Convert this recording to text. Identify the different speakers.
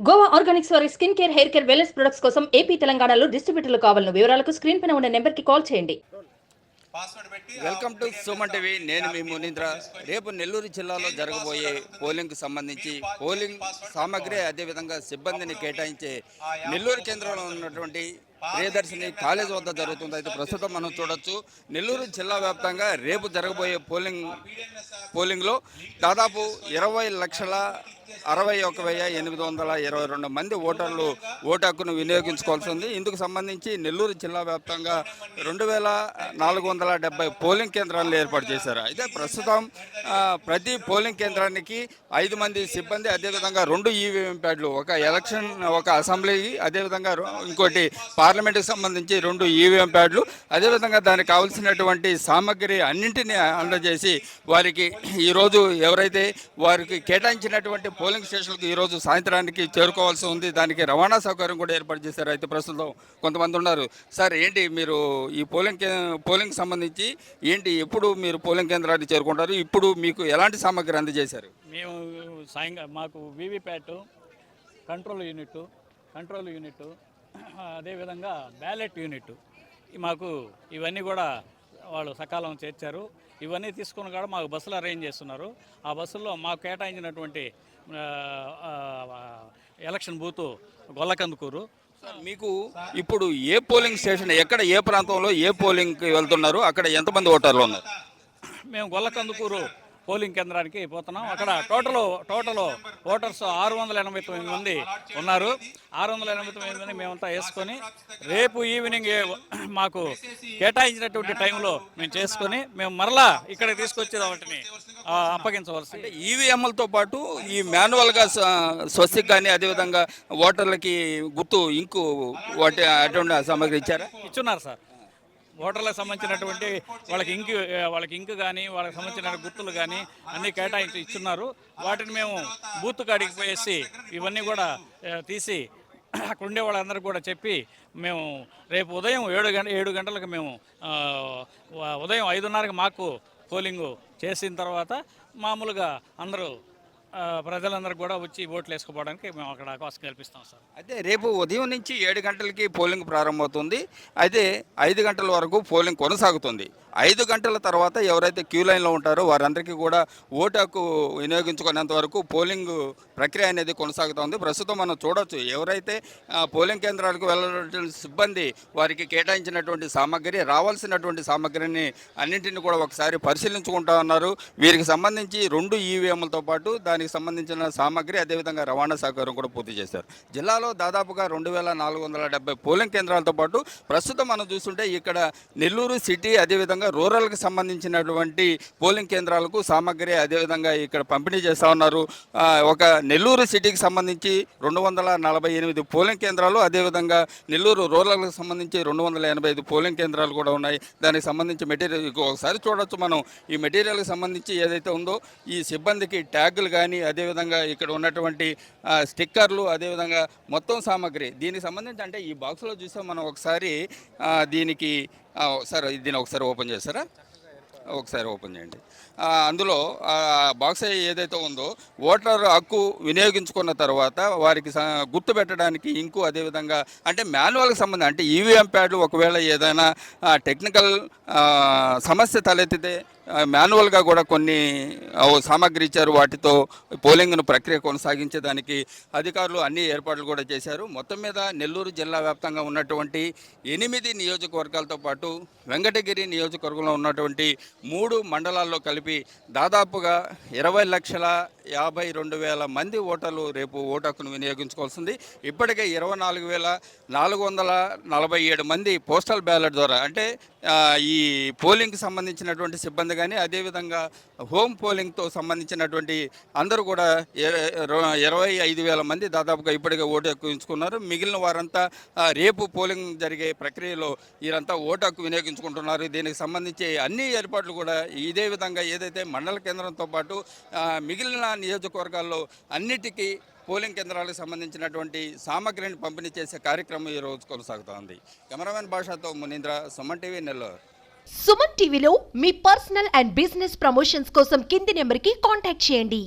Speaker 1: Goa Organics వారి skin care, hair care, wellness products కోసం AP, తెలంగాణలో డిస్ట్రిబ్యూటర్లు కావాలను వివరాలకు స్క్రీన్ పైన ఉన్న నెంబర్కి కాల్ చేయండి.
Speaker 2: Welcome to Suman TV. నేను మీ మునీంద్ర. రేపు నెల్లూరు జిల్లాలో జరగబోయే పోలింగ్కి సంబంధించి పోలింగ్ సామాగ్రి అదేవిధంగా సిబ్బందిని కేటాయించే నెల్లూరు కేంద్రంలో ఉన్నటువంటి ప్రియదర్శిని కాలేజ్ వద్ద జరుగుతుంది. అయితే ప్రస్తుతం మనం చూడొచ్చు నెల్లూరు జిల్లా వ్యాప్తంగా రేపు జరగబోయే పోలింగ్లో దాదాపు 20,61,822 మంది ఓటర్లు ఓటు హక్కును వినియోగించుకోవాల్సి ఉంది. ఇందుకు సంబంధించి నెల్లూరు జిల్లా వ్యాప్తంగా 2,470 పోలింగ్ కేంద్రాలను ఏర్పాటు చేశారు. అయితే ప్రస్తుతం ప్రతి పోలింగ్ కేంద్రానికి 5 మంది సిబ్బంది, అదేవిధంగా 2 ఈవీఎం ప్యాడ్లు, ఒక అసెంబ్లీ, అదేవిధంగా ఇంకోటి పార్లమెంటుకు సంబంధించి 2 ఈవీఎం ప్యాడ్లు, అదేవిధంగా దానికి కావాల్సినటువంటి సామగ్రి అన్నింటినీ అందజేసి వారికి ఈరోజు ఎవరైతే వారికి కేటాయించినటువంటి పోలింగ్ స్టేషన్లకు ఈరోజు సాయంత్రానికి చేరుకోవాల్సి ఉంది. దానికి రవాణా సౌకర్యం కూడా ఏర్పాటు చేశారు. అయితే ప్రస్తుతం కొంతమంది ఉన్నారు. సార్, ఏంటి మీరు ఈ పోలింగ్ సంబంధించి ఎప్పుడు మీరు పోలింగ్ కేంద్రానికి చేరుకుంటారు? ఇప్పుడు మీకు ఎలాంటి సామగ్రి అందజేశారు?
Speaker 3: మేము మాకు వీవీప్యాట్, కంట్రోల్ యూనిట్, అదేవిధంగా బ్యాలెట్ యూనిట్ మాకు ఇవన్నీ కూడా వాళ్ళు సకాలం చేర్చారు. ఇవన్నీ తీసుకుని కూడా మాకు బస్సులు అరేంజ్ చేస్తున్నారు. ఆ బస్సుల్లో మాకు కేటాయించినటువంటి ఎలక్షన్ బూతు గొల్లకందుకూరు.
Speaker 2: మీకు ఇప్పుడు ఏ పోలింగ్ స్టేషన్, ఎక్కడ, ఏ ప్రాంతంలో ఏ పోలింగ్కి వెళ్తున్నారు? అక్కడ ఎంతమంది ఓటర్లు ఉన్నారు?
Speaker 3: మేము గొల్లకందుకూరు పోలింగ్ కేంద్రానికి పోతున్నాం. అక్కడ టోటల్ ఓటర్స్ 689 మంది ఉన్నారు. 689 మంది మేమంతా వేసుకొని రేపు ఈవినింగ్ మాకు కేటాయించినటువంటి టైంలో మేము చేసుకొని మేము మరలా ఇక్కడికి తీసుకొచ్చి వాటిని అప్పగించవలసి.
Speaker 2: ఈవీఎంలతో పాటు ఈ మాన్యువల్గా స్వస్తిక్ కానీ, అదేవిధంగా ఓటర్లకి గుర్తు, ఇంకు, వాటి అటువంటి సామాగ్రి
Speaker 3: ఇచ్చున్నారు సార్. ఓటర్లకు సంబంధించినటువంటి వాళ్ళకి ఇంకు కానీ, వాళ్ళకి సంబంధించిన గుర్తులు కానీ అన్నీ కేటాయించి ఇచ్చున్నారు. వాటిని మేము బూత్ కాడికి పోయేసి ఇవన్నీ కూడా తీసి అక్కడ ఉండే వాళ్ళందరికీ కూడా చెప్పి మేము రేపు ఉదయం 7 గంటలకు మేము ఉదయం 5:30కి మాకు పోలింగు చేసిన తర్వాత మామూలుగా అందరూ ప్రజలందరూ కూడా వచ్చి ఓట్లు వేసుకోవడానికి మేము అక్కడ అవకాశం కల్పిస్తాం సార్.
Speaker 2: అయితే రేపు ఉదయం నుంచి 7 గంటలకి పోలింగ్ ప్రారంభమవుతుంది. అయితే 5 గంటల వరకు పోలింగ్ కొనసాగుతుంది. 5 గంటల తర్వాత ఎవరైతే క్యూ లైన్లో ఉంటారో వారందరికీ కూడా ఓటు హక్కు వినియోగించుకునేంత వరకు పోలింగ్ ప్రక్రియ అనేది కొనసాగుతుంది. ప్రస్తుతం మనం చూడవచ్చు, ఎవరైతే పోలింగ్ కేంద్రాలకు వెళ్ళిన సిబ్బంది వారికి కేటాయించినటువంటి సామగ్రి, రావాల్సినటువంటి సామగ్రిని అన్నింటినీ కూడా ఒకసారి పరిశీలించుకుంటా ఉన్నారు. వీరికి సంబంధించి 2 ఈవీఎంలతో పాటు దానికి సంబంధించిన సామగ్రి, అదేవిధంగా రవాణా సౌకర్యం కూడా పూర్తి చేశారు. జిల్లాలో దాదాపుగా 2,470 పోలింగ్ కేంద్రాలతో పాటు ప్రస్తుతం మనం చూస్తుంటే ఇక్కడ నెల్లూరు సిటీ, అదేవిధంగా రూరల్కి సంబంధించినటువంటి పోలింగ్ కేంద్రాలకు సామగ్రి అదేవిధంగా ఇక్కడ పంపిణీ చేస్తూ ఉన్నారు. ఒక నెల్లూరు సిటీకి సంబంధించి 248 పోలింగ్ కేంద్రాలు, అదేవిధంగా నెల్లూరు రూరల్కి సంబంధించి 285 పోలింగ్ కేంద్రాలు కూడా ఉన్నాయి. దానికి సంబంధించి మెటీరియల్ ఒకసారి చూడొచ్చు మనం. ఈ మెటీరియల్కి సంబంధించి ఏదైతే ఉందో ఈ సిబ్బందికి ట్యాగులు కానీ, అదేవిధంగా ఇక్కడ ఉన్నటువంటి స్టిక్కర్లు, అదేవిధంగా మొత్తం సామగ్రి దీనికి సంబంధించి, అంటే ఈ బాక్స్లో చూస్తే మనం ఒకసారి దీనికి దీన్ని ఒకసారి ఓపెన్ చేస్తారా? ఒకసారి ఓపెన్ చేయండి. అందులో బాక్స్ ఏదైతే ఉందో ఓటర్ హక్కు వినియోగించుకున్న తర్వాత వారికి గుర్తు పెట్టడానికి ఇంకు, అదేవిధంగా అంటే మాన్యువల్కి సంబంధించి, అంటే ఈవీఎం ప్యాడ్లు ఒకవేళ ఏదైనా టెక్నికల్ సమస్య తలెత్తితే మాన్యువల్గా కూడా కొన్ని సామాగ్రి ఇచ్చారు. వాటితో పోలింగ్ను ప్రక్రియ కొనసాగించేదానికి అధికారులు అన్ని ఏర్పాట్లు కూడా చేశారు. మొత్తం మీద నెల్లూరు జిల్లా వ్యాప్తంగా ఉన్నటువంటి 8 నియోజకవర్గాలతో పాటు వెంకటగిరి నియోజకవర్గంలో ఉన్నటువంటి 3 మండలాల్లో కలిపి దాదాపుగా 20,52,000 మంది ఓటర్లు రేపు ఓటు హక్కును వినియోగించుకోవాల్సింది. ఇప్పటికే 24,447 మంది పోస్టల్ బ్యాలెట్ ద్వారా, అంటే ఈ పోలింగ్కి సంబంధించినటువంటి సిబ్బంది కానీ, అదేవిధంగా హోమ్ పోలింగ్తో సంబంధించినటువంటి అందరూ కూడా 25,000 మంది దాదాపుగా ఇప్పటికే ఓటు హక్కు ఎంచుకున్నారు. మిగిలిన వారంతా రేపు పోలింగ్ జరిగే ప్రక్రియలో వీరంతా ఓటు హక్కు వినియోగించుకుంటున్నారు. దీనికి సంబంధించి అన్ని ఏర్పాట్లు కూడా ఇదే విధంగా ఏదైతే మండల కేంద్రంతో పాటు మిగిలిన నియోజకవర్గాల్లో అన్నిటికీ పోలింగ్ కేంద్రాలకు సంబంధించినటువంటి సామగ్రిని పంపిణీ చేసే కార్యక్రమం ఈరోజు కొనసాగుతోంది. కెమెరామెన్ భాషతో మునీంద్ర, సుమన్ టీవీ, నెల్లూరు.
Speaker 4: సుమన్ టీవీలో మీ పర్సనల్ అండ్ బిజినెస్ ప్రమోషన్స్ కోసం కింది నెంబర్కి కాంటాక్ట్ చేయండి.